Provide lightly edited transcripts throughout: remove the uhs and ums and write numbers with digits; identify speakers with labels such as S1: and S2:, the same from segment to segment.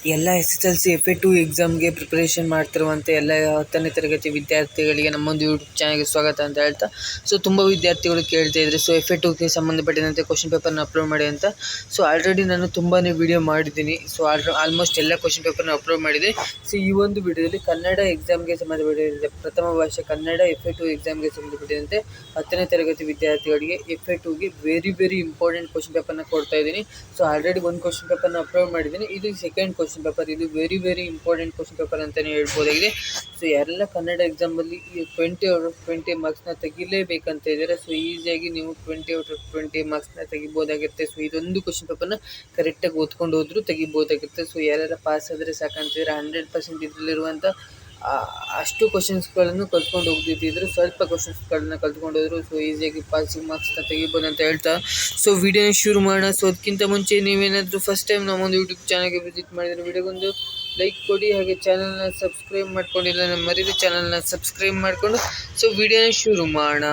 S1: ಎಲ್ಲ SSLC FA2 ಎಕ್ಸಾಮ್ಗೆ preparation ಮಾಡ್ತಿರುವಂಥ ಎಲ್ಲ 10ನೇ ತರಗತಿ ವಿದ್ಯಾರ್ಥಿಗಳಿಗೆ ನಮ್ಮೊಂದು ಯೂಟ್ಯೂಬ್ ಚಾನಲ್ಗೆ ಸ್ವಾಗತ ಅಂತ ಹೇಳ್ತಾ, ಸೊ ತುಂಬ ವಿದ್ಯಾರ್ಥಿಗಳು ಕೇಳ್ತಾ ಇದ್ದಾರೆ, ಸೊ FA2ಗೆ ಸಂಬಂಧಪಟ್ಟಿದಂತೆ ಕ್ವಶನ್ ಪೇಪರ್ನ ಅಪ್ಲೋಡ್ ಮಾಡಿ ಅಂತ. ಸೊ ಆಲ್ರೆಡಿ ನಾನು ತುಂಬಾ ವಿಡಿಯೋ ಮಾಡಿದ್ದೀನಿ. ಸೊ ಆಲ್ಮೋಸ್ಟ್ ಎಲ್ಲ ಕ್ವಶನ್ ಪೇಪರ್ನ ಅಪ್ಲೋಡ್ ಮಾಡಿದೆ. ಸೊ ಈ ಒಂದು ವಿಡಿಯೋದಲ್ಲಿ ಕನ್ನಡ ಎಕ್ಸಾಮ್ಗೆ ಸಂಬಂಧಪಟ್ಟಿದಂತೆ ಪ್ರಥಮ ಭಾಷೆ ಕನ್ನಡ FA2 ಎಕ್ಸಾಮ್ಗೆ ಸಂಬಂಧಪಟ್ಟಿದಂತೆ 10ನೇ ತರಗತಿ ವಿದ್ಯಾರ್ಥಿಗಳಿಗೆ FA2ಗೆ ವೆರಿ ಇಂಪಾರ್ಟೆಂಟ್ ಕ್ವಶನ್ ಪೇಪರ್ನ ಕೊಡ್ತಾ ಇದ್ದೀನಿ. ಸೊ ಆಲ್ರೆಡಿ ಒಂದು ಕ್ವಶನ್ ಪೇಪರ್ನ ಅಪ್ಲೋಡ್ ಮಾಡಿದ್ದೀನಿ. ಇದು ಸೆಕೆಂಡ್ ಕ್ವಶನ್ ಪೇಪರ್. ಇದು ವೆರಿ ಇಂಪಾರ್ಟೆಂಟ್ ಕ್ವಶನ್ ಪೇಪರ್ ಅಂತಲೇ ಹೇಳ್ಬೋದಾಗಿದೆ. ಸೊ ಯಾರೆಲ್ಲ ಕನ್ನಡ ಎಕ್ಸಾಮಲ್ಲಿ 20/20 ಮಾರ್ಕ್ಸ್ನ ತೆಗಿಲೇಬೇಕಂತ ಇದ್ದಾರೆ, ಸೊ ಈಸಿಯಾಗಿ ನೀವು 20/20 ಮಾರ್ಕ್ಸ್ನ ತೆಗಿಬೋದಾಗಿರುತ್ತೆ. ಸೊ ಇದೊಂದು ಕ್ವಶನ್ ಪೇಪರ್ನ ಕರೆಕ್ಟಾಗಿ ಓದ್ಕೊಂಡು ಹೋದ್ರು ತೆಗಿಬೋದಾಗಿರುತ್ತೆ. ಸೊ ಯಾರೆಲ್ಲ ಪಾಸ್ ಆದರೆ ಸಾಕಂತಿದ್ರೆ 100% ಇದರಲ್ಲಿರುವಂಥ ಅಷ್ಟು ಕ್ವಶನ್ಸ್ಗಳನ್ನು ಕಲ್ತ್ಕೊಂಡು ಹೋಗ್ತಿದ್ರು, ಸ್ವಲ್ಪ ಕ್ವಶನ್ಸ್ಗಳನ್ನ ಕಲ್ತ್ಕೊಂಡು ಹೋದ್ರು, ಸೊ ಈಸಿಯಾಗಿ ಪಾಸಿಂಗ್ ಮಾರ್ಕ್ಸ್ನ ತೆಗಿಬೋದು ಅಂತ ಹೇಳ್ತಾ ಸೊ ವಿಡಿಯೋನ ಶುರು ಮಾಡೋಣ. ಸೊ ಅದಕ್ಕಿಂತ ಮುಂಚೆ ನೀವೇನಾದರೂ ಫಸ್ಟ್ ಟೈಮ್ ನಮ್ಮೊಂದು ಯೂಟ್ಯೂಬ್ ಚಾನಲ್ಗೆ ವಿಸಿಟ್ ಮಾಡಿದರೆ ವಿಡಿಯೋಗೊಂದು ಲೈಕ್ ಕೊಡಿ, ಹಾಗೆ ಚಾನಲ್ನ ಸಬ್ಸ್ಕ್ರೈಬ್ ಮಾಡ್ಕೊಂಡಿಲ್ಲ ಮರೀರಿ ಚಾನಲ್ನ ಸಬ್ಸ್ಕ್ರೈಬ್ ಮಾಡಿಕೊಂಡು ಸೊ ವಿಡಿಯೋನ ಶುರು ಮಾಡೋಣ.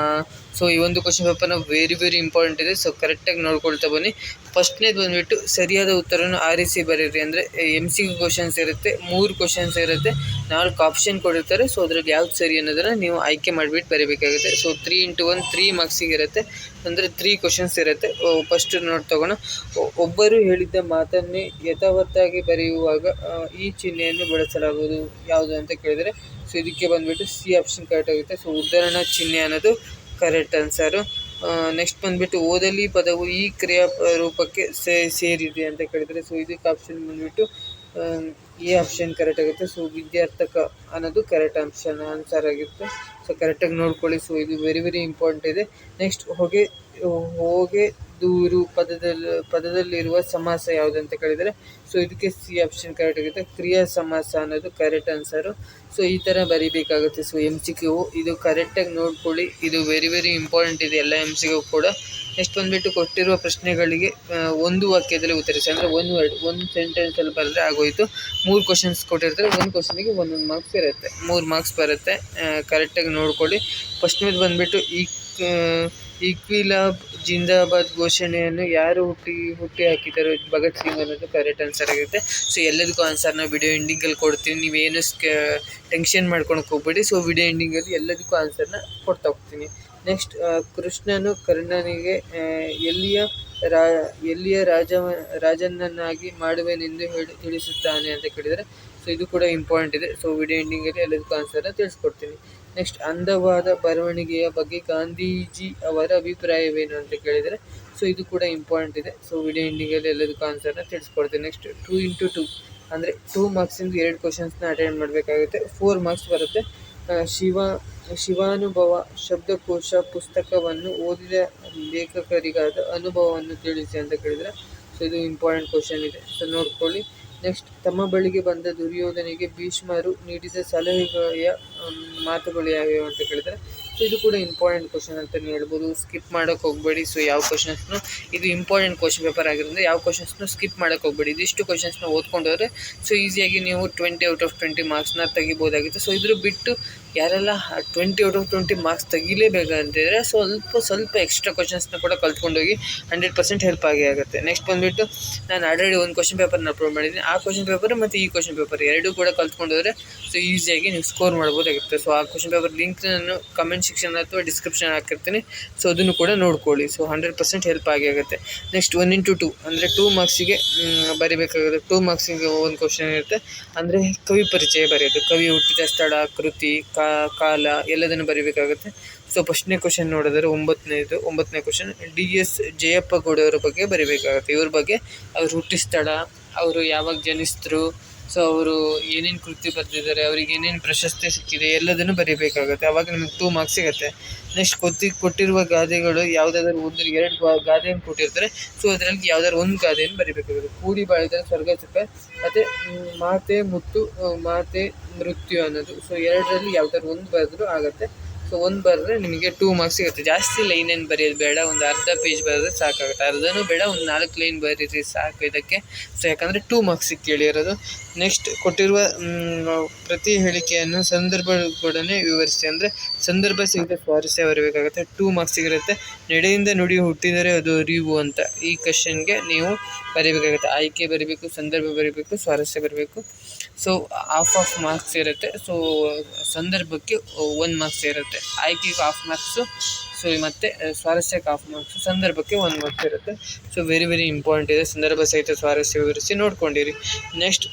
S1: ಸೊ ಈ ಒಂದು ಕ್ವಶನ್ ಪೇಪರ್ನ ವೆರಿ ಇಂಪಾರ್ಟೆಂಟ್ ಇದೆ. ಸೊ ಕರೆಕ್ಟಾಗಿ ನೋಡ್ಕೊಳ್ತಾ ಬನ್ನಿ. ಫಸ್ಟ್ನೇದು ಬಂದುಬಿಟ್ಟು ಸರಿಯಾದ ಉತ್ತರವನ್ನು ಆರಿಸಿ ಬರೀರಿ. ಅಂದರೆ MCQ ಕ್ವಶನ್ಸ್ ಇರುತ್ತೆ, 3 ಕ್ವಶನ್ಸ್ ಇರುತ್ತೆ, 4 ಆಪ್ಷನ್ ಕೊಡಿರ್ತಾರೆ. ಸೊ ಅದರಲ್ಲಿ ಯಾವ್ದು ಸರಿ ಅನ್ನೋದನ್ನು ನೀವು ಆಯ್ಕೆ ಮಾಡಿಬಿಟ್ಟು ಬರೀಬೇಕಾಗುತ್ತೆ. ಸೊ 3x1 3 ಮಾರ್ಕ್ಸಿಗೆ ಇರುತ್ತೆ, ಅಂದರೆ 3 ಕ್ವಶನ್ಸ್ ಇರುತ್ತೆ. ಫಸ್ಟ್ ನೋಟ್ ತಗೋಣ. ಒಬ್ಬರು ಹೇಳಿದ್ದ ಮಾತನ್ನೇ ಯಥಾವತ್ತಾಗಿ ಬರೆಯುವಾಗ ಈ ಚಿಹ್ನೆಯನ್ನು ಬಳಸಲಾಗುವುದು ಯಾವುದು ಅಂತ ಕೇಳಿದರೆ, ಸೊ ಇದಕ್ಕೆ ಬಂದುಬಿಟ್ಟು ಸಿ ಆಪ್ಷನ್ ಕರೆಕ್ಟ್ ಆಗುತ್ತೆ. ಸೊ ಉದಾಹರಣಾ ಚಿಹ್ನೆ ಅನ್ನೋದು ಕರೆಕ್ಟ್ ಆನ್ಸರು. ನೆಕ್ಸ್ಟ್ ಬಂದುಬಿಟ್ಟು ಓದಲಿ ಪದವು ಈ ಕ್ರಿಯಾ ರೂಪಕ್ಕೆ ಸೇರಿದೆ ಅಂತ ಕೇಳಿದರೆ, ಸೊ ಇದಕ್ಕೆ ಆಪ್ಷನ್ ಬಂದುಬಿಟ್ಟು ಎ ಆಪ್ಷನ್ ಕರೆಕ್ಟ್ ಆಗುತ್ತೆ. ಸೊ ವಿದ್ಯಾರ್ಥಕ ಅನ್ನೋದು ಕರೆಕ್ಟ್ ಆನ್ಸರ್ ಆಗಿರುತ್ತೆ. ಸೊ ಕರೆಕ್ಟಾಗಿ ನೋಡ್ಕೊಳ್ಳಿ. ಸೊ ಇದು ವೆರಿ ಇಂಪಾರ್ಟೆಂಟ್ ಇದೆ. ನೆಕ್ಸ್ಟ್ ಹೋಗೆ ದೂರು ಪದದಲ್ಲಿರುವ ಸಮಾಸ ಯಾವುದು ಅಂತ ಕೇಳಿದರೆ, ಸೊ ಇದಕ್ಕೆ ಸಿ ಆಪ್ಷನ್ ಕರೆಕ್ಟ್ ಆಗುತ್ತೆ. ಕ್ರಿಯಾ ಸಮಾಸ ಅನ್ನೋದು ಕರೆಕ್ಟ್ ಆನ್ಸರು. ಸೊ ಈ ಥರ ಬರೀಬೇಕಾಗುತ್ತೆ. ಸೊ MCQ ಇದು ಕರೆಕ್ಟಾಗಿ ನೋಡ್ಕೊಳ್ಳಿ. ಇದು ವೆರಿ ಇಂಪಾರ್ಟೆಂಟ್ ಇದೆ ಎಲ್ಲ MCQ ಕೂಡ. ನೆಕ್ಸ್ಟ್ ಬಂದುಬಿಟ್ಟು ಕೊಟ್ಟಿರುವ ಪ್ರಶ್ನೆಗಳಿಗೆ ಒಂದು ವಾಕ್ಯದಲ್ಲಿ ಉತ್ತರಿಸಿ, ಅಂದರೆ ಒಂದು ಸೆಂಟೆನ್ಸಲ್ಲಿ ಬರೆದ್ರೆ ಆಗೋಯಿತು. 3 ಕ್ವಶನ್ಸ್ ಕೊಟ್ಟಿರ್ತಾರೆ, ಒಂದು ಕ್ವಶನಿಗೆ 1 ಮಾರ್ಕ್ಸ್ ಇರುತ್ತೆ, 3 ಮಾರ್ಕ್ಸ್ ಬರುತ್ತೆ. ಕರೆಕ್ಟಾಗಿ ನೋಡ್ಕೊಳ್ಳಿ. ಫಸ್ಟ್ನೇದು ಬಂದುಬಿಟ್ಟು ಇಕ್ವಿಲಾಬ್ ಜಿಂದಾಬಾದ್ ಘೋಷಣೆಯನ್ನು ಯಾರು ಹುಟ್ಟಿ ಹಾಕಿದರು? ಭಗತ್ ಸಿಂಗ್ ಅನ್ನೋದು ಕರೆಕ್ಟ್ ಆನ್ಸರ್ ಆಗುತ್ತೆ. ಸೊ ಎಲ್ಲದಕ್ಕೂ ಆನ್ಸರ್ನ ವಿಡಿಯೋ ಎಂಡಿಂಗಲ್ಲಿ ಕೊಡ್ತೀನಿ, ನೀವೇನು ಟೆನ್ಷನ್ ಮಾಡ್ಕೊಳಕ್ಕೆ ಹೋಗ್ಬೇಡಿ. ಸೊ ವಿಡಿಯೋ ಎಂಡಿಂಗಲ್ಲಿ ಎಲ್ಲದಕ್ಕೂ ಆನ್ಸರ್ನ ಕೊಡ್ತಾ ಹೋಗ್ತೀನಿ. ನೆಕ್ಸ್ಟ್ ಕೃಷ್ಣನು ಕರ್ಣನಿಗೆ ಎಲ್ಲಿಯ ರಾಜನನ್ನಾಗಿ ಮಾಡುವೆನೆಂದು ತಿಳಿಸುತ್ತಾನೆ ಅಂತ ಕೇಳಿದರೆ, ಸೊ ಇದು ಕೂಡ ಇಂಪಾರ್ಟೆಂಟ್ ಇದೆ. ಸೊ ವಿಡಿಯೋ ಎಂಡಿಂಗಲ್ಲಿ ಎಲ್ಲದಕ್ಕೂ ಆನ್ಸರ್ನ ತಿಳಿಸ್ಕೊಡ್ತೀನಿ. ನೆಕ್ಸ್ಟ್ ಅಂದವಾದ ಬರವಣಿಗೆಯ ಬಗ್ಗೆ ಗಾಂಧೀಜಿ ಅವರ ಅಭಿಪ್ರಾಯವೇನು ಅಂತ ಕೇಳಿದರೆ, ಸೊ ಇದು ಕೂಡ ಇಂಪಾರ್ಟೆಂಟ್ ಇದೆ. ಸೊ ವಿಡಿಯೋ ಎಂಡಿಂಗಲ್ಲಿ ಎಲ್ಲದಕ್ಕೂ ಆನ್ಸರ್ನ ತಿಳಿಸ್ಕೊಡ್ತೀನಿ. ನೆಕ್ಸ್ಟ್ 2x2 ಅಂದರೆ 2 ಮಾರ್ಕ್ಸಿಂದ 2 ಕ್ವಶನ್ಸ್ನ ಅಟೆಂಡ್ ಮಾಡಬೇಕಾಗುತ್ತೆ, 4 ಮಾರ್ಕ್ಸ್ ಬರುತ್ತೆ. ಶಿವಾನುಭವ ಶಬ್ದಕೋಶ ಪುಸ್ತಕವನ್ನು ಓದಿದ ಲೇಖಕರಿಗಾದ ಅನುಭವವನ್ನು ತಿಳಿಸಿ ಅಂತ ಕೇಳಿದರೆ, ಸೊ ಇದು ಇಂಪಾರ್ಟೆಂಟ್ ಕ್ವಶನ್ ಇದೆ. ಸೊ ನೋಡ್ಕೊಳ್ಳಿ. ನೆಕ್ಸ್ಟ್ ತಮ್ಮ ಬಳಿಗೆ ಬಂದ ದುರ್ಯೋಧನಿಗೆ ಭೀಷ್ಮರು ನೀಡಿದ ಸಲಹೆಯ ಮಾತುಗಳು ಯಾವ್ಯಾವು ಅಂತ ಕೇಳಿದರೆ, ಸೊ ಇದು ಕೂಡ ಇಂಪಾರ್ಟೆಂಟ್ ಕ್ವಶನ್ ಅಂತಲೇ ಹೇಳ್ಬೋದು. ಸ್ಕಿಪ್ ಮಾಡೋಕ್ಕೆ ಹೋಗಬೇಡಿ. ಸೊ ಯಾವ ಕ್ವಶನ್ಸ್ನು ಇದು ಇಂಪಾರ್ಟೆಂಟ್ ಕ್ವಶನ್ ಪೇಪರ್ ಆಗಿರೋದ್ರಿಂದ ಯಾವ ಕ್ವಶನ್ಸ್ನು ಸ್ಕಿಪ್ ಮಾಡೋಕ್ಕೆ ಹೋಗಬೇಡಿ. ಇದಿಷ್ಟು ಕ್ವಶನ್ಸ್ನ ಓದ್ಕೊಂಡವ್ರೆ ಸೊ ಈಸಿಯಾಗಿ ನೀವು 20/20 ಮಾರ್ಕ್ಸ್ನ ತೆಗಿಬೋದಾಗಿತ್ತು. ಸೊ ಇದ್ರ ಬಿಟ್ಟು ಯಾರೆಲ್ಲ 20/20 ಮಾರ್ಕ್ಸ್ ತೆಗಿಲೇಬೇಕಂತಿದ್ರೆ ಸ್ವಲ್ಪ ಎಕ್ಸ್ಟ್ರಾ ಕ್ವಶನ್ಸ್ನ ಕೂಡ ಕಲ್ತ್ಕೊಂಡೋಗಿ 100% ಹೆಲ್ಪ್ ಆಗುತ್ತೆ. ನೆಕ್ಸ್ಟ್ ಬಂದುಬಿಟ್ಟು ನಾನು ಆಲ್ರೆಡಿ ಒಂದು ಕ್ವಶನ್ ಪೇಪರ್ನ ಅಪ್ಲೋಡ್ ಮಾಡಿದ್ದೀನಿ. ಆ ಕ್ವಶನ್ ಪೇಪರ್ ಮತ್ತು ಈ ಕ್ವಶನ್ ಪೇಪರ್ ಎರಡೂ ಕೂಡ ಕಲ್ತ್ಕೊಂಡೋದ್ರೆ ಸೊ ಈಸಿಯಾಗಿ ನೀವು ಸ್ಕೋರ್ ಮಾಡ್ಬೋದಾಗಿರುತ್ತೆ. ಸೊ ಆ ಕ್ವಶನ್ ಪೇಪರ್ ಲಿಂಕ್ ನಾನು ಕಮೆಂಟ್ ಸೆಕ್ಷನ್ ಅಥವಾ ಡಿಸ್ಕ್ರಿಪ್ಷನ್ ಹಾಕಿರ್ತೀನಿ. ಸೊ ಅದನ್ನು ಕೂಡ ನೋಡ್ಕೊಳ್ಳಿ. ಸೊ 100% ಹೆಲ್ಪ್ ಆಗುತ್ತೆ. ನೆಕ್ಸ್ಟ್ 1x2 ಅಂದರೆ 2 ಮಾರ್ಕ್ಸಿಗೆ ಬರೀಬೇಕಾಗುತ್ತೆ. 2 ಮಾರ್ಕ್ಸಿಗೆ ಒಂದು ಕ್ವಶನ್ ಇರುತ್ತೆ, ಅಂದರೆ ಕವಿ ಪರಿಚಯ ಬರೆಯೋದು, ಕವಿ ಹುಟ್ಟಿದ ಸ್ಥಳ, ಕೃತಿ, ಕಾಲ ಎಲ್ಲದನ್ನು ಬರೀಬೇಕಾಗುತ್ತೆ. ಸೊ ಫಸ್ಟ್ನೇ ಕ್ವಶನ್ ನೋಡಿದರೆ 9ನೇ ಕ್ವಶನ್ DS ಜಯಪ್ಪ ಗೌಡವರ ಬಗ್ಗೆ ಬರೀಬೇಕಾಗುತ್ತೆ. ಇವ್ರ ಬಗ್ಗೆ ಅವ್ರು ಹುಟ್ಟಿದ ಸ್ಥಳ, ಅವರು ಯಾವಾಗ ಜನಿಸಿದ್ರು, ಸೊ ಅವರು ಏನೇನು ಕೃತಿ ಬರೆದಿದ್ದಾರೆ, ಅವ್ರಿಗೆ ಏನೇನು ಪ್ರಶಸ್ತಿ ಸಿಕ್ಕಿದೆ ಎಲ್ಲದನ್ನು ಬರೀಬೇಕಾಗುತ್ತೆ. ಆವಾಗ ನಿಮಗೆ 2 ಮಾರ್ಕ್ಸ್ ಸಿಗುತ್ತೆ. ನೆಕ್ಸ್ಟ್ ಕೊಟ್ಟಿರುವ ಗಾದೆಗಳು ಯಾವುದಾದ್ರೂ 2 ಗಾದೆಯನ್ನು ಕೊಟ್ಟಿರ್ತಾರೆ. ಸೊ ಅದರಲ್ಲಿ ಯಾವುದಾದ್ರು ಒಂದು ಗಾದೆಯನ್ನು ಬರೀಬೇಕಾಗುತ್ತೆ. ಕೂಡಿ ಬಾಳಿದರೆ ಸ್ವರ್ಗ ಸುಖ ಮತ್ತು ಮಾತೆ ಮುತ್ತು ಮಾತೆ ಮೃತ್ಯು ಅನ್ನೋದು. ಸೊ ಎರಡರಲ್ಲಿ ಯಾವುದಾದ್ರು ಒಂದು ಬರೆದ್ರೂ ಆಗುತ್ತೆ. ಸೊ ಒಂದು ಬರೆದ್ರೆ ನಿಮಗೆ 2 ಮಾರ್ಕ್ಸ್ ಸಿಗುತ್ತೆ. ಜಾಸ್ತಿ ಲೈನ್ ಏನು ಬರೆಯೋದು ಬೇಡ, ಒಂದು ಅರ್ಧ ಪೇಜ್ ಬರೆದ್ರೆ ಸಾಕಾಗುತ್ತೆ. ಅರ್ಧನೂ ಬೇಡ, ಒಂದು 4 ಲೈನ್ ಬರೀರಿ ಸಾಕು ಇದಕ್ಕೆ. ಸೊ ಯಾಕಂದರೆ 2 ಮಾರ್ಕ್ಸಿಗೆ ಕೇಳಿರೋದು. ನೆಕ್ಸ್ಟ್ ಕೊಟ್ಟಿರುವ ಪ್ರತಿ ಹೇಳಿಕೆಯನ್ನು ಸಂದರ್ಭದೊಡನೆ ವಿವರಿಸಿ, ಅಂದರೆ ಸಂದರ್ಭ ಸಹಿತ ಸ್ವಾರಸ್ಯ ಬರಬೇಕಾಗುತ್ತೆ. 2 ಮಾರ್ಕ್ಸಿಗಿರುತ್ತೆ. ನಡೆಯಿಂದ ನುಡಿ ಹುಟ್ಟಿದರೆ ಅದು ಅರಿವು ಅಂತ ಈ ಕ್ವಶನ್ಗೆ ನೀವು ಬರೀಬೇಕಾಗುತ್ತೆ. ಆಯ್ಕೆ ಬರೀಬೇಕು, ಸಂದರ್ಭ ಬರೀಬೇಕು, ಸ್ವಾರಸ್ಯ ಬರಬೇಕು. ಸೊ ಹಾಫ್ ಮಾರ್ಕ್ಸ್ ಇರುತ್ತೆ. ಸೊ ಸಂದರ್ಭಕ್ಕೆ 1 ಮಾರ್ಕ್ಸ್ ಇರುತ್ತೆ, ಆಯ್ಕೆಗೆ ಹಾಫ್ ಮಾರ್ಕ್ಸು. ಸೊ ಮತ್ತು ಸ್ವಾರಸ್ಯಕ್ಕೆ ಹಾಫ್ ಮಾರ್ಕ್ಸು, ಸಂದರ್ಭಕ್ಕೆ 1 ಮಾರ್ಕ್ಸ್ ಇರುತ್ತೆ. ಸೊ ವೆರಿ ಇಂಪಾರ್ಟೆಂಟ್ ಇದೆ. ಸಂದರ್ಭ ಸಹಿತ ಸ್ವಾರಸ್ಯ ವಿವರಿಸಿ ನೋಡ್ಕೊಂಡಿರಿ. ನೆಕ್ಸ್ಟ್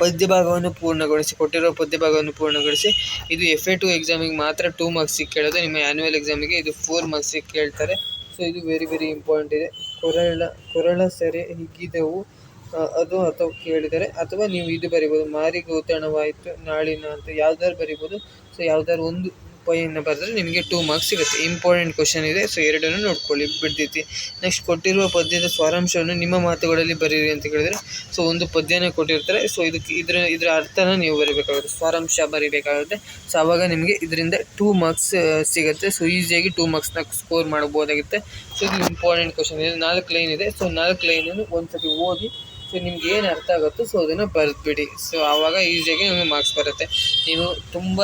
S1: ಪದ್ಯ ಭಾಗವನ್ನು ಪೂರ್ಣಗೊಳಿಸಿ, ಕೊಟ್ಟಿರುವ ಪದ್ಯ ಭಾಗವನ್ನು ಪೂರ್ಣಗೊಳಿಸಿ. ಇದು FA2 ಎಕ್ಸಾಮಿಗೆ ಮಾತ್ರ 2 ಮಾರ್ಕ್ಸಿಗೆ ಕೇಳೋದು. ನಿಮ್ಮ ಆ್ಯನ್ಯುವಲ್ ಎಕ್ಸಾಮಿಗೆ ಇದು 4 ಮಾರ್ಕ್ಸಿಗೆ ಕೇಳ್ತಾರೆ. ಸೊ ಇದು ವೆರಿ ಇಂಪಾರ್ಟೆಂಟ್ ಇದೆ. ಕೊರಳ ಸೆರೆ ಹಿಗ್ಗಿದವು ಅದು ಅಥವಾ ಕೇಳಿದರೆ, ಅಥವಾ ನೀವು ಇದು ಬರಿಬೋದು, ಮಾರಿಗೆ ಔತಣವಾಯಿತು ನಾಳಿನ ಅಂತ ಯಾವ್ದಾದ್ರು ಬರಿಬೋದು. ಸೊ ಯಾವ್ದಾದ್ರು ಒಂದು ಪೊಯನ್ನು ಬರೆದ್ರೆ ನಿಮಗೆ 2 ಮಾರ್ಕ್ಸ್ ಸಿಗುತ್ತೆ. ಇಂಪಾರ್ಟೆಂಟ್ ಕ್ವಶನ್ ಇದೆ. ಸೊ ಎರಡನ್ನೂ ನೋಡ್ಕೊಳ್ಳಿ ಬಿಡ್ತೈತಿ. ನೆಕ್ಸ್ಟ್ ಕೊಟ್ಟಿರುವ ಪದ್ಯದ ಸಾರಾಂಶವನ್ನು ನಿಮ್ಮ ಮಾತುಗಳಲ್ಲಿ ಬರೀರಿ ಅಂತ ಕೇಳಿದರೆ, ಸೊ ಒಂದು ಪದ್ಯನ ಕೊಟ್ಟಿರ್ತಾರೆ. ಸೊ ಇದರ ಅರ್ಥನ ನೀವು ಬರೀಬೇಕಾಗುತ್ತೆ, ಸಾರಾಂಶ ಬರೀಬೇಕಾಗುತ್ತೆ. ಸೊ ಆವಾಗ ನಿಮಗೆ ಇದರಿಂದ 2 ಮಾರ್ಕ್ಸ್ ಸಿಗುತ್ತೆ. ಸೊ ಈಸಿಯಾಗಿ 2 ಮಾರ್ಕ್ಸ್ನ ಸ್ಕೋರ್ ಮಾಡ್ಬೋದಾಗುತ್ತೆ. ಸೊ ಇದು ಇಂಪಾರ್ಟೆಂಟ್ ಕ್ವಶನ್ ಇದೆ. 4 ಲೈನ್ ಇದೆ. ಸೊ 4 ಲೈನನ್ನು ಒಂದ್ಸತಿ ಓದಿ, ಸೊ ನಿಮ್ಗೆ ಏನು ಅರ್ಥ ಆಗುತ್ತೋ ಸೊ ಅದನ್ನು ಬರೆದ್ಬಿಡಿ. ಸೊ ಆವಾಗ ಈಸಿಯಾಗಿ ನಿಮಗೆ ಮಾರ್ಕ್ಸ್ ಬರುತ್ತೆ. ನೀವು ತುಂಬ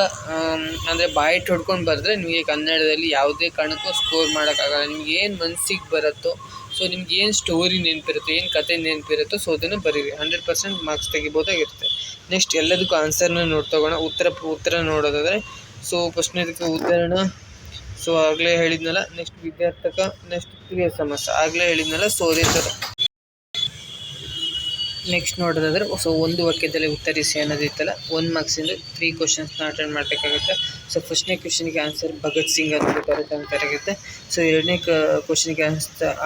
S1: ಅಂದರೆ ಬಾಯಿಟ್ಟು ಹೊಡ್ಕೊಂಡು ಬರೆದ್ರೆ ನಿಮಗೆ ಕನ್ನಡದಲ್ಲಿ ಯಾವುದೇ ಕಾರಣಕ್ಕೂ ಸ್ಕೋರ್ ಮಾಡೋಕ್ಕಾಗಲ್ಲ. ನಿಮ್ಗೆ ಏನು ಮನಸ್ಸಿಗೆ ಬರುತ್ತೋ, ಸೊ ನಿಮ್ಗೆ ಏನು ಸ್ಟೋರಿ ನೆನಪಿರುತ್ತೋ, ಏನು ಕತೆ ನೆನಪಿರುತ್ತೋ, ಸೊ ಅದನ್ನು ಬರೀರಿ. 100% ಮಾರ್ಕ್ಸ್ ತೆಗಿಬೋದಾಗಿರುತ್ತೆ. ನೆಕ್ಸ್ಟ್ ಎಲ್ಲದಕ್ಕೂ ಆನ್ಸರ್ನ ತಗೋಣ. ಉತ್ತರ ನೋಡೋದಾದರೆ, ಸೊ ಫಸ್ಟ್ನೇದಕ್ಕೆ ಉದಾಹರಣ, ಸೊ ಆಗಲೇ ಹೇಳಿದ್ನಲ್ಲ. ನೆಕ್ಸ್ಟ್ ವಿದ್ಯಾರ್ಥಕ, ನೆಕ್ಸ್ಟ್ ಕ್ರಿಯಾ ಸಮಾಸ ಆಗಲೇ ಹೇಳಿದ್ನಲ್ಲ. ಸೊ ಅದೇ ಥರ ನೆಕ್ಸ್ಟ್ ನೋಡೋದಾದರೆ, ಸೊ ಒಂದು ವಾಕ್ಯದಲ್ಲಿ ಉತ್ತರಿಸಿ ಅನ್ನೋದಿತ್ತಲ್ಲ, 1 ಮಾರ್ಕ್ಸಿಂದ 3 ಕ್ವಶನ್ಸ್ನ ಅಟೆಂಡ್ ಮಾಡಬೇಕಾಗುತ್ತೆ. ಸೊ ಫಸ್ಟ್ನೇ ಕ್ವಶನ್ಗೆ ಆನ್ಸರ್ ಭಗತ್ ಸಿಂಗ್ ಅನ್ನೋದು ಕರೆಕ್ಟ್ ಆನ್ಸರ್ ಆಗುತ್ತೆ. ಸೊ ಎರಡನೇ ಕ್ವಶನ್ಗೆ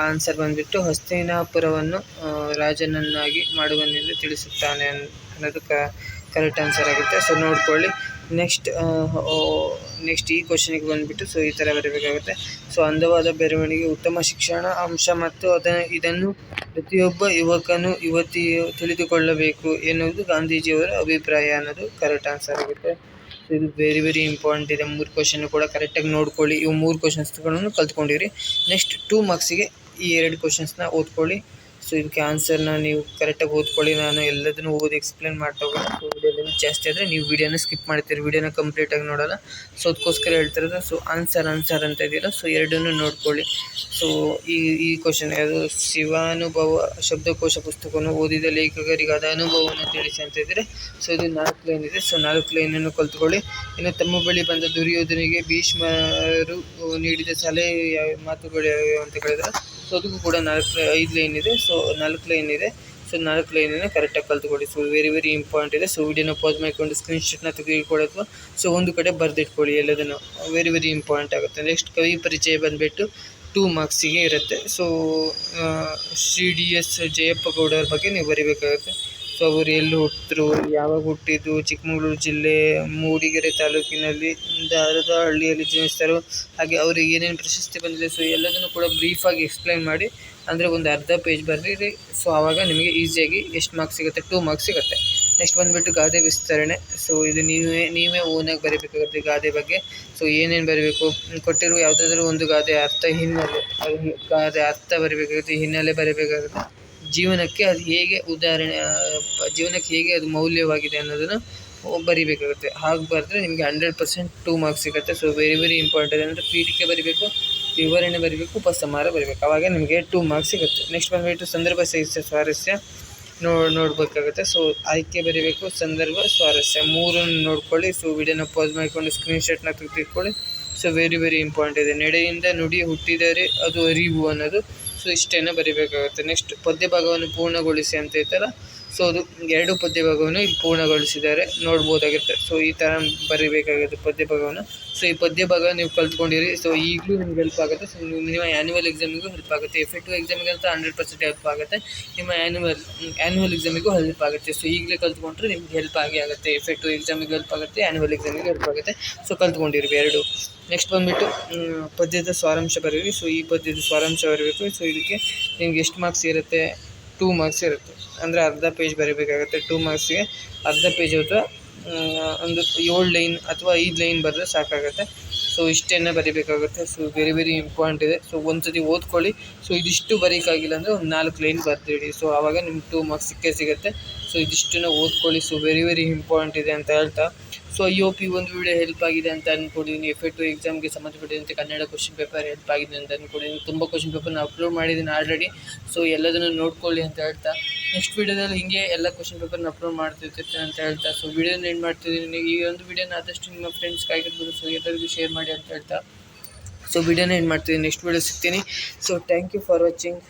S1: ಆನ್ಸರ್ ಬಂದುಬಿಟ್ಟು ಹಸ್ತಿನಾಪುರವನ್ನು ರಾಜನನ್ನಾಗಿ ಮಾಡುವನೆಂದು ತಿಳಿಸುತ್ತಾನೆ ಅನ್ನೋದು ಕರೆಕ್ಟ್ ಆನ್ಸರ್ ಆಗುತ್ತೆ. ಸೊ ನೋಡ್ಕೊಳ್ಳಿ. ನೆಕ್ಸ್ಟ್ ಈ ಕ್ವಶನಿಗೆ ಬಂದುಬಿಟ್ಟು ಸೊ ಈ ಥರ ಬರೀಬೇಕಾಗುತ್ತೆ. ಸೊ ಅಂದವಾದ ಬೆಳವಣಿಗೆ ಉತ್ತಮ ಶಿಕ್ಷಣ ಅಂಶ ಮತ್ತು ಇದನ್ನು ಪ್ರತಿಯೊಬ್ಬ ಯುವಕನು ಯುವತಿಯು ತಿಳಿದುಕೊಳ್ಳಬೇಕು ಎನ್ನುವುದು ಗಾಂಧೀಜಿಯವರ ಅಭಿಪ್ರಾಯ ಅನ್ನೋದು ಕರೆಕ್ಟ್ ಆನ್ಸರ್ ಆಗುತ್ತೆ. ಸೊ ಇದು ವೆರಿ ಇಂಪಾರ್ಟೆಂಟ್ ಇದೆ. 3 ಕ್ವಶನ್ ಕೂಡ ಕರೆಕ್ಟಾಗಿ ನೋಡ್ಕೊಳ್ಳಿ. ಇವು 3 ಕ್ವಶನ್ಸ್ಗಳನ್ನು ಕಲ್ತ್ಕೊಂಡಿರಿ. ನೆಕ್ಸ್ಟ್ 2 ಮಾರ್ಕ್ಸಿಗೆ ಈ 2 ಕ್ವಶನ್ಸ್ನ ಓದ್ಕೊಳ್ಳಿ. ಸೊ ಇದಕ್ಕೆ ಆನ್ಸರ್ನ ನೀವು ಕರೆಕ್ಟಾಗಿ ಓದ್ಕೊಳ್ಳಿ. ನಾನು ಎಲ್ಲದನ್ನು ಓದಿ ಎಕ್ಸ್ಪ್ಲೇನ್ ಮಾಡ್ತಾ ಹೋಗೋಣ. ಸೊ ವಿಡಿಯೋದಲ್ಲಿ ಜಾಸ್ತಿ ಆದರೆ ನೀವು ವಿಡಿಯೋನ ಸ್ಕಿಪ್ ಮಾಡ್ತೀರಿ, ವಿಡಿಯೋನ ಕಂಪ್ಲೀಟಾಗಿ ನೋಡೋಲ್ಲ. ಸೊ ಅದಕ್ಕೋಸ್ಕರ ಹೇಳ್ತಿರೋದು. ಸೊ ಆನ್ಸರ್ ಅಂತ ಇದೆಯಲ್ಲ, ಸೊ ಎರಡನ್ನೂ ನೋಡ್ಕೊಳ್ಳಿ. ಸೊ ಈ ಕ್ವಶನ್ ಯಾವುದು, ಶಿವಾನುಭವ ಶಬ್ದಕೋಶ ಪುಸ್ತಕವನ್ನು ಓದಿದ ಲೇಖಕರಿಗಾದ ಅನುಭವವನ್ನು ತಿಳಿಸಿ ಅಂತ ಇದ್ದರೆ, ಸೊ ಇದು 4 ಲೈನ್ ಇದೆ. ಸೊ 4 ಲೈನನ್ನು ಕಲ್ತ್ಕೊಳ್ಳಿ. ಇನ್ನು ತಮ್ಮ ಬಳಿ ಬಂದ ದುರ್ಯೋಧನಿಗೆ ಭೀಷ್ಮರು ನೀಡಿದ ಸಲಹೆ ಮಾತುಗಳು ಯಾವ್ಯಾವ ಅಂತ ಕೇಳಿದ್ರೆ, ಸೊ ಅದಕ್ಕೂ ಕೂಡ 5 ಲೈನ್ ಇದೆ. ಸೊ 4 ಲೈನ್ ಇದೆ. ಸೊ 4 ಲೈನನ್ನು ಕರೆಕ್ಟಾಗಿ ಕಲ್ತ್ಕೊಳ್ಳಿ. ಸೊ ವೆರಿ ಇಂಪಾರ್ಟೆಂಟ್ ಇದೆ. ಸೊ ವಿಡಿಯೋನ ಪಾಸ್ ಮಾಡಿಕೊಂಡು ಸ್ಕ್ರೀನ್ಶಾಟ್ನ ತೆಗೆದುಕೊಳ್ಳಿ, ಅಥವಾ ಸೊ ಒಂದು ಕಡೆ ಬರೆದಿಟ್ಕೊಳ್ಳಿ. ಎಲ್ಲದನ್ನು ವೆರಿ ಇಂಪಾರ್ಟೆಂಟ್ ಆಗುತ್ತೆ. ನೆಕ್ಸ್ಟ್ ಕವಿ ಪರಿಚಯ ಬಂದುಬಿಟ್ಟು 2 ಮಾರ್ಕ್ಸಿಗೆ ಇರುತ್ತೆ. ಸೊ CDS ಜಯಪ್ಪ ಗೌಡರ ಬಗ್ಗೆ ನೀವು ಬರೀಬೇಕಾಗುತ್ತೆ. ಸೊ ಅವರು ಎಲ್ಲಿ ಹುಟ್ಟಿದ್ರು, ಯಾವಾಗ ಹುಟ್ಟಿದ್ದು, ಚಿಕ್ಕಮಗಳೂರು ಜಿಲ್ಲೆ ಮೂಡಿಗೆರೆ ತಾಲೂಕಿನಲ್ಲಿ ದಾರದಹಳ್ಳಿಯಲ್ಲಿ ಜನಿಸ್ತಾರೋ, ಹಾಗೆ ಅವರಿಗೆ ಏನೇನು ಪ್ರಶಸ್ತಿ ಬಂದಿದೆ, ಸೊ ಎಲ್ಲದನ್ನು ಕೂಡ ಬ್ರೀಫಾಗಿ ಎಕ್ಸ್ಪ್ಲೈನ್ ಮಾಡಿ, ಅಂದರೆ ಒಂದು ಅರ್ಧ ಪೇಜ್ ಬರೀರಿ. ಸೊ ಆವಾಗ ನಿಮಗೆ ಈಸಿಯಾಗಿ ಎಷ್ಟು ಮಾರ್ಕ್ಸ್ ಸಿಗುತ್ತೆ, 2 ಮಾರ್ಕ್ಸ್ ಸಿಗುತ್ತೆ. ನೆಕ್ಸ್ಟ್ ಬಂದುಬಿಟ್ಟು ಗಾದೆ ವಿಸ್ತರಣೆ. ಸೊ ಇದು ನೀವೇ ಓನಾಗಿ ಬರೀಬೇಕಾಗುತ್ತೆ ಗಾದೆ ಬಗ್ಗೆ. ಸೊ ಏನೇನು ಬರೀಬೇಕು, ಕೊಟ್ಟಿರುವ ಯಾವುದಾದ್ರೂ ಒಂದು ಗಾದೆ ಅರ್ಥ, ಹಿನ್ನೆಲೆ, ಗಾದೆ ಅರ್ಥ ಬರೀಬೇಕಾಗುತ್ತೆ, ಹಿನ್ನೆಲೆ ಬರೀಬೇಕಾಗುತ್ತೆ, ಜೀವನಕ್ಕೆ ಅದು ಹೇಗೆ ಜೀವನಕ್ಕೆ ಹೇಗೆ ಅದು ಮೌಲ್ಯವಾಗಿದೆ ಅನ್ನೋದನ್ನು ಬರೀಬೇಕಾಗುತ್ತೆ. ಹಾಗೆ ಬರೆದ್ರೆ ನಿಮಗೆ 100% 2 ಮಾರ್ಕ್ಸ್ ಸಿಗುತ್ತೆ. ಸೊ ವೆರಿ ಇಂಪಾರ್ಟೆಂಟ್ ಅಂದರೆ ಪೀಠಿಕೆ ಬರೀಬೇಕು, ವಿವರಣೆ ಬರೀಬೇಕು, ಉಪಸಂಹಾರ ಬರೀಬೇಕು. ಆವಾಗ ನಿಮಗೆ 2 ಮಾರ್ಕ್ಸ್ ಸಿಗುತ್ತೆ. ನೆಕ್ಸ್ಟ್ ಬಂದುಬಿಟ್ಟು ಸಂದರ್ಭ ಸಹಿತ ಸ್ವಾರಸ್ಯ ನೋಡಬೇಕಾಗುತ್ತೆ. ಸೊ ಆಯ್ಕೆ ಬರೀಬೇಕು, ಸಂದರ್ಭ, ಸ್ವಾರಸ್ಯ 3 ನೋಡ್ಕೊಳ್ಳಿ. ಸೊ ವಿಡಿಯೋನ ಪಾಸ್ ಮಾಡಿಕೊಂಡು ಸ್ಕ್ರೀನ್ಶಾಟ್ನ ತೆಗೆದುಕೊಳ್ಳಿ. ಸೊ ವೆರಿ ಇಂಪಾರ್ಟೆಂಟ್ ಇದೆ. ನಡೆಯಿಂದ ನುಡಿ ಹುಟ್ಟಿದರೆ ಅದು ಅರಿವು ಅನ್ನೋದು. ಸೊ ಇಷ್ಟನ್ನು ಬರೀಬೇಕಾಗುತ್ತೆ. ನೆಕ್ಸ್ಟ್ ಪದ್ಯ ಭಾಗವನ್ನು ಪೂರ್ಣಗೊಳಿಸಿ ಅಂತ ಇತ್ತಲ್ಲ, ಸೊ ಅದು 2 ಪದ್ಯ ಭಾಗವನ್ನು ಇಲ್ಲಿ ಪೂರ್ಣಗೊಳಿಸಿದ್ದಾರೆ ನೋಡ್ಬೋದಾಗಿರುತ್ತೆ. ಸೊ ಈ ಥರ ಬರೀಬೇಕಾಗುತ್ತೆ ಪದ್ಯ ಭಾಗವನ್ನು. ಸೊ ಈ ಪದ್ಯ ಭಾಗ ನೀವು ಕಲ್ತ್ಕೊಂಡಿರಿ. ಸೊ ಈಗಲೂ ನಿಮ್ಗೆ ಹೆಲ್ಪ್ ಆಗುತ್ತೆ. ಸೊ ನಿಮ್ಮ ಆ್ಯನ್ಯುವಲ್ ಎಕ್ಸಾಮಿಗೂ ಹೆಲ್ಪ್ ಆಗುತ್ತೆ. FA2 ಎಕ್ಸಾಮಿಗೆ ಅಂತ 100% ಹೆಲ್ಪ್ ಆಗುತ್ತೆ. ನಿಮ್ಮ ಆ್ಯನ್ಯುವಲ್ ಎಕ್ಸಾಮಿಗೂ ಹೆಲ್ಪ್ ಆಗುತ್ತೆ. ಸೊ ಈಗಲೇ ಕಲ್ತ್ಕೊಂಡ್ರೆ ನಿಮ್ಗೆ ಹೆಲ್ಪ್ ಆಗುತ್ತೆ. FA2 ಎಕ್ಸಾಮಿಗೆ ಹೆಲ್ಪ್ ಆಗುತ್ತೆ, ಆ್ಯನ್ಯುವಲ್ ಎಕ್ಸಾಮಿಗೆ ಹೆಲ್ಪ್ ಆಗುತ್ತೆ. ಸೊ ಕಲ್ತ್ಕೊಂಡಿರಿ 2. ನೆಕ್ಸ್ಟ್ ಬಂದುಬಿಟ್ಟು ಪದ್ಯದ ಸಾರಾಂಶ ಬರೀರಿ. ಸೊ ಈ ಪದ್ಯದ ಸಾರಾಂಶ ಬರೀಬೇಕು. ಸೊ ಇದಕ್ಕೆ ನಿಮ್ಗೆ ಎಷ್ಟು ಮಾರ್ಕ್ಸ್ ಇರುತ್ತೆ, 2 ಮಾರ್ಕ್ಸ್ ಇರುತ್ತೆ. ಅಂದರೆ ಅರ್ಧ ಪೇಜ್ ಬರೀಬೇಕಾಗುತ್ತೆ. 2 ಮಾರ್ಕ್ಸಿಗೆ ಅರ್ಧ ಪೇಜ್ ಅಥವಾ ಒಂದು 7 ಲೈನ್ ಅಥವಾ 5 ಲೈನ್ ಬರೆದ್ರೆ ಸಾಕಾಗುತ್ತೆ. ಸೊ ಇಷ್ಟನ್ನೇ ಬರೀಬೇಕಾಗುತ್ತೆ. ಸೊ ವೆರಿ ಇಂಪಾರ್ಟೆಂಟ್ ಇದೆ. ಸೊ ಒಂದ್ಸತಿ ಓದ್ಕೊಳ್ಳಿ. ಸೊ ಇದಿಷ್ಟು ಬರೀಕಾಗಿಲ್ಲ ಅಂದರೆ ಒಂದು 4 ಲೈನ್ ಬರ್ದಿಡಿ. ಸೊ ಆವಾಗ ನಿಮ್ಗೆ 2 ಮಾರ್ಕ್ಸ್ ಸಿಗುತ್ತೆ. ಸೊ ಇದಿಷ್ಟನ್ನು ಓದ್ಕೊಳ್ಳಿ. ಸೊ ವೆರಿ ಇಂಪಾರ್ಟೆಂಟ್ ಇದೆ ಅಂತ ಹೇಳ್ತಾ, ಸೊ ಐ ಹೋಪ್ ಈ ಒಂದು ವಿಡಿಯೋ ಹೆಲ್ಪ್ ಆಗಿದೆ ಅಂತ ಅಂದ್ಕೊಂಡಿದ್ದೀನಿ. FA2 ಎಕ್ಸಾಮ್ಗೆ ಸಂಬಂಧಪಟ್ಟಿದಂತೆ ಕನ್ನಡ ಕ್ವಶನ್ ಪೇಪರ್ ಹೆಲ್ಪ್ ಆಗಿದೆ ಅಂತ ಅಂದ್ಕೊಂಡಿದ್ದೀನಿ. ತುಂಬ ಕ್ವಶನ್ ಪೇಪರ್ನ ಅಪ್ಲೋಡ್ ಮಾಡಿದ್ದೀನಿ ಆಲ್ರೆಡಿ. ಸೊ ಎಲ್ಲದನ್ನು ನೋಡ್ಕೊಳ್ಳಿ ಅಂತ ಹೇಳ್ತಾ, ನೆಕ್ಸ್ಟ್ ವೀಡಿಯೋದಲ್ಲಿ ಹಿಂಗೆ ಎಲ್ಲ ಕ್ವಶನ್ ಪೇಪರ್ನ ಅಪ್ಲೋಡ್ ಮಾಡ್ತಿರ್ತೀನಿ ಅಂತ ಹೇಳ್ತಾ, ಸೊ ವಿಡಿಯೋನ ಏನು ಮಾಡ್ತಿದ್ದೀನಿ, ಈ ಒಂದು ವಿಡಿಯೋನ ಆದಷ್ಟು ನಿಮ್ಮ ಫ್ರೆಂಡ್ಸ್ಗಾಗಿರ್ಬೋದು ಸೊ ಎಲ್ಲರಿಗೂ ಶೇರ್ ಮಾಡಿ ಅಂತ ಹೇಳ್ತಾ, ಸೊ ವಿಡಿಯೋನ ಏನು ಮಾಡ್ತಿದ್ದೀನಿ, ನೆಕ್ಸ್ಟ್ ವಿಡಿಯೋ ಸಿಗ್ತೀನಿ. So thank you for watching.